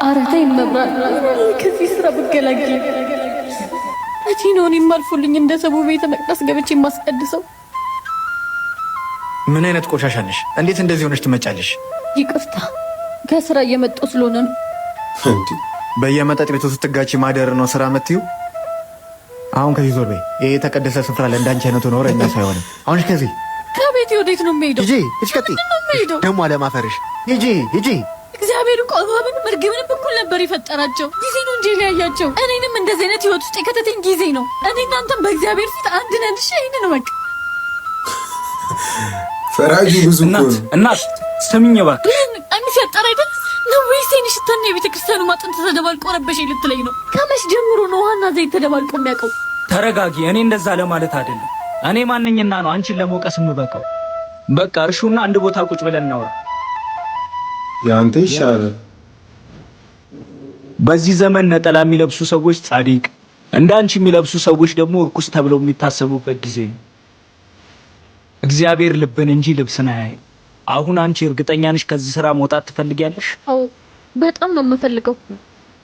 አረታይ መብራት ከዚህ ስራ ብገላገል እቺ ነው እኔም አልፎልኝ እንደ ሰው ቤተ መቅደስ ገብቼ ማስቀድሰው። ምን አይነት ቆሻሻ ነሽ? እንዴት እንደዚህ ሆነሽ ትመጫለሽ? ይቅርታ ከስራ እየመጣሁ ስለሆነ ነው። በየመጠጥ ቤቱ ስትጋጪ ማደር ነው ስራ መትዩ? አሁን ከዚህ ዞር በይ። ይሄ የተቀደሰ ስፍራ ለእንዳንቺ አይነቱ ኖረኛ ሳይሆን አሁን ከዚህ ከቤት ወዴት ነው የምሄደው? ሂጂ እሽከቲ ደሞ አለማፈርሽ ሂጂ ሂጂ። እግዚአብሔር እኮ እባብንም እርግብንም እኩል ነበር የፈጠራቸው። ጊዜ ነው እንጂ ሊያያቸው። እኔንም እንደዚህ አይነት ህይወት ውስጥ የከተተኝ ጊዜ ነው። እኔ እናንተም በእግዚአብሔር ፊት አንድ ነን። እሺ ይሄንን በቃ ፈራጂ ብዙ እናት ስሚኝ እባክሽ። ቀሚስ ያጠረ አይደል ነው ወይስ የኔ ሽታና የቤተ ክርስቲያኑ ማጥንት ተደባልቆ ረበሽ ልትለኝ ነው? ከመች ጀምሮ ነው ውሃና ዘይት ተደባልቆ የሚያውቀው? ተረጋጊ። እኔ እንደዛ ለማለት አይደለም። እኔ ማንኝና ነው አንቺን ለመውቀስ የምበቃው? በቃ እርሹና አንድ ቦታ ቁጭ ብለን እናውራ። ያንተ ይሻላል። በዚህ ዘመን ነጠላ የሚለብሱ ሰዎች ጻድቅ፣ እንዳንቺ የሚለብሱ ሰዎች ደግሞ እርኩስ ተብለው የሚታሰቡበት ጊዜ ነው። እግዚአብሔር ልብን እንጂ ልብስን አያይም። አሁን አንቺ እርግጠኛ ነሽ ከዚህ ስራ መውጣት ትፈልጊያለሽ? አዎ በጣም ነው የምፈልገው።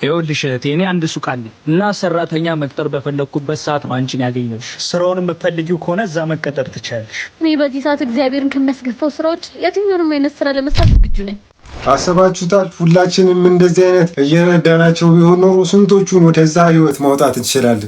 ይኸውልሽ እህቴ፣ እኔ አንድ ሱቅ አለ እና ሰራተኛ መቅጠር በፈለኩበት ሰዓት ነው አንቺን ያገኘሁሽ። ስራውን የምትፈልጊው ከሆነ እዛ መቀጠር ትችያለሽ። እኔ በዚህ ሰዓት እግዚአብሔርን ከሚያስገፋው ስራዎች የትኛውንም አይነት ስራ ለመስራት ዝግጁ ነኝ። አሰባችሁታል? ሁላችንም እንደዚህ አይነት እየረዳናቸው ቢሆን ኖሮ ስንቶቹን ወደዛ ህይወት ማውጣት እንችላለን።